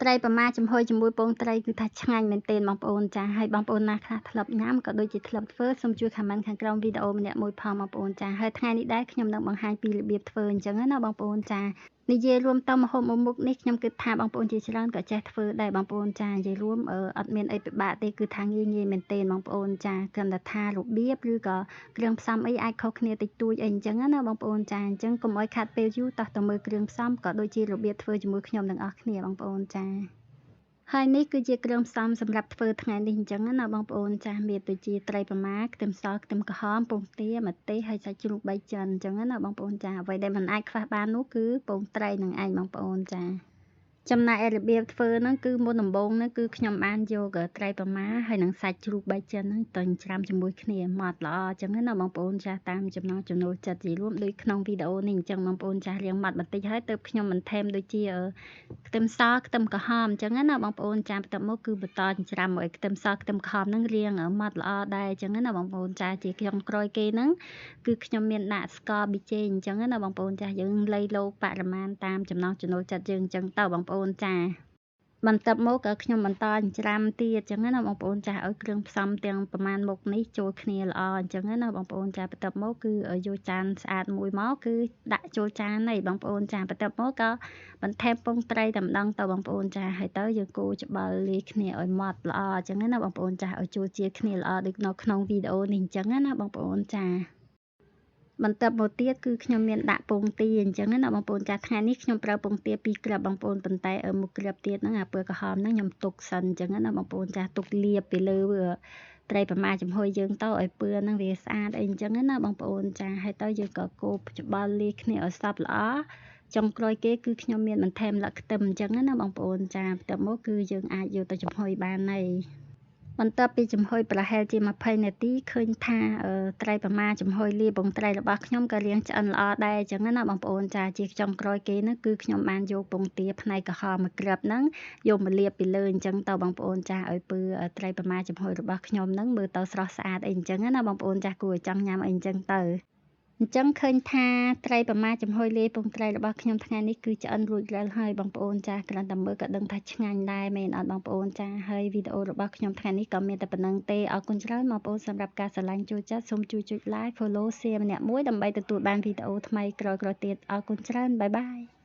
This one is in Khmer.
ត្រីប្រមាចំហុយជាមួយពងត្រីគឺថាឆ្ងាញ់មែនទែនបងប្អូនចាហើយបងប្អូនណាខ្លះធ្លាប់ញ៉ាំក៏ដូចជាធ្លាប់ធ្វើសូមជួយ comment ខាងក្រោមវីដេអូម្នាក់មួយផងបងប្អូនចាហើយថ្ងៃនេះដែរខ្ញុំនឹងបង្ហាញពីរបៀបធ្វើអញ្ចឹងណាបងប្អូនចានិយាយរួមទៅម្ហូបមួយមុខនេះខ្ញុំគិតថាបងប្អូនជាច្រើនក៏ចេះធ្វើដែរបងប្អូនចានិយាយរួមអត់មានអីពិបាកទេគឺថាងាយមែនទែនបងប្អូនចាគ្រាន់តែថារបៀបឬក៏គ្រឿងផ្សំអីអាចខុសគ្នាតិចតួចអីអញ្ចឹងណាបងប្អូនចាអញ្ចឹងកុំឲ្យខាត់ពេលយូរតោះទៅមើលគ្រឿងផ្សំក៏ដូចជារបៀបធ្វើជាមួយខ្ញុំទាំងអស់គ្នាបងប្អូនចាហើយនេះគឺជាគ្រឿងផ្សំសម្រាប់ធ្វើថ្ងៃនេះអញ្ចឹងណាបងប្អូនចាស់មានដូចជាត្រីប្រមាខ្ទឹមសខ្ទឹមក្រហមពងទាម្ទេសហើយសាច់ជ្រូក3ចិនអញ្ចឹងណាបងប្អូនចាអ្វីដែលមិនអាចខ្វះបាននោះគឺពងត្រីនឹងឯងបងប្អូនចាចំណែកឯរបៀបធ្វើហ្នឹងគឺមុនដំបូងហ្នឹងគឺខ្ញុំបានយកត្រីប្រមាហើយនឹងសាច់ជ្រូក3ចិនហ្នឹងទៅច្រាំជាមួយគ្នាម៉ត់ល្អអញ្ចឹងណាបងប្អូនចាស់តាមចំណង់ចំណូលចិត្តនិយាយរួមដូចក្នុងវីដេអូនេះអញ្ចឹងបងប្អូនចាស់រៀងម៉ត់បន្តិចហើយទៅខ្ញុំបន្ថែមដូចជាខ្ទឹមសខ្ទឹមក្រហមអញ្ចឹងណាបងប្អូនចាបន្ទាប់មកគឺបន្តច្រាំឲ្យខ្ទឹមសខ្ទឹមក្រហមហ្នឹងរៀងម៉ត់ល្អដែរអញ្ចឹងណាបងប្អូនចាជាខ្ញុំក្រោយគេហ្នឹងគឺខ្ញុំមានដាក់ស្ករប៊ីចេងអញ្ចឹងណាបងប្អូនចាយើងលៃលោបរិមាណតាមចំណង់ចំណូលចិត្តយើងអញ្ចឹងទៅបងប្អូនចាបន្ទាប់មកក៏ខ្ញុំបន្តច្រាំទៀតអញ្ចឹងណាបងប្អូនចាស់ឲ្យគ្រឿងផ្សំទាំងប្រមាណមុខនេះចូលគ្នាល្អអញ្ចឹងណាបងប្អូនចាបន្ទាប់មកគឺយកចានស្អាតមួយមកគឺដាក់ចូលចាននេះបងប្អូនចាបន្ទាប់មកក៏បន្ថែមពងត្រីតែម្ដងទៅបងប្អូនចាហើយទៅយើងកូរច្បល់លាយគ្នាឲ្យម៉ត់ល្អអញ្ចឹងណាបងប្អូនចាឲ្យចូលជាគ្នាល្អដូចនៅក្នុងវីដេអូនេះអញ្ចឹងណាបងប្អូនចាបន្ទាប់មកទៀតគឺខ្ញុំមានដាក់ពងទាអញ្ចឹងណាបងប្អូនចាថ្ងៃនេះខ្ញុំប្រើពងទា2គ្រាប់បងប្អូនប៉ុន្តែមួយគ្រាប់ទៀតហ្នឹងអាពើក្រហមហ្នឹងខ្ញុំទុកសិនអញ្ចឹងណាបងប្អូនចាទុកលាបពីលើត្រីប្រមាចំហុយយើងទៅឲ្យពឿហ្នឹងវាស្អាតអីអញ្ចឹងណាបងប្អូនចាហើយទៅយើងក៏កូរច្បល់លាយគ្នាឲ្យសព្វល្អចុងក្រោយគេគឺខ្ញុំមានបន្ថែមលក្ខខ្ទឹមអញ្ចឹងណាបងប្អូនចាបន្ទាប់មកគឺយើងអាចយកទៅចំហុយបានហើយបន្ទាប់ពីចំហុយប្រហែលជា20នាទីឃើញថាត្រីប្រមាចំហុយលាបងត្រីរបស់ខ្ញុំក៏រៀងឆ្អិនល្អដែរអញ្ចឹងណាបងប្អូនចាជាចុងក្រោយគេហ្នឹងគឺខ្ញុំបានយកពងទាផ្នែកក្រហមមួយគ្រាប់ហ្នឹងយកមកលាបពីលើអញ្ចឹងទៅបងប្អូនចាឲ្យពើត្រីប្រមាចំហុយរបស់ខ្ញុំហ្នឹងមើលទៅស្រស់ស្អាតអីអញ្ចឹងណាបងប្អូនចាគួរឲ្យចង់ញ៉ាំអីអញ្ចឹងទៅអញ្ចឹងឃើញថាត្រីប្រមាចំហុយលាយពងត្រីរបស់ខ្ញុំថ្ងៃនេះគឺឆ្អិនរួចរាល់ហើយបងប្អូនចាគ្រាន់តែមើលក៏ដឹងថាឆ្ងាញ់ដែរមែនអត់បងប្អូនចាហើយវីដេអូរបស់ខ្ញុំថ្ងៃនេះក៏មានតែប៉ុណ្្នឹងទេអរគុណច្រើនបងប្អូនសម្រាប់ការស្រឡាញ់ចូលចិត្តសូមជួយចុច like follow share ម្នាក់មួយដើម្បីទទួលបានវីដេអូថ្មីក្រោយៗទៀតអរគុណច្រើនបាយបាយ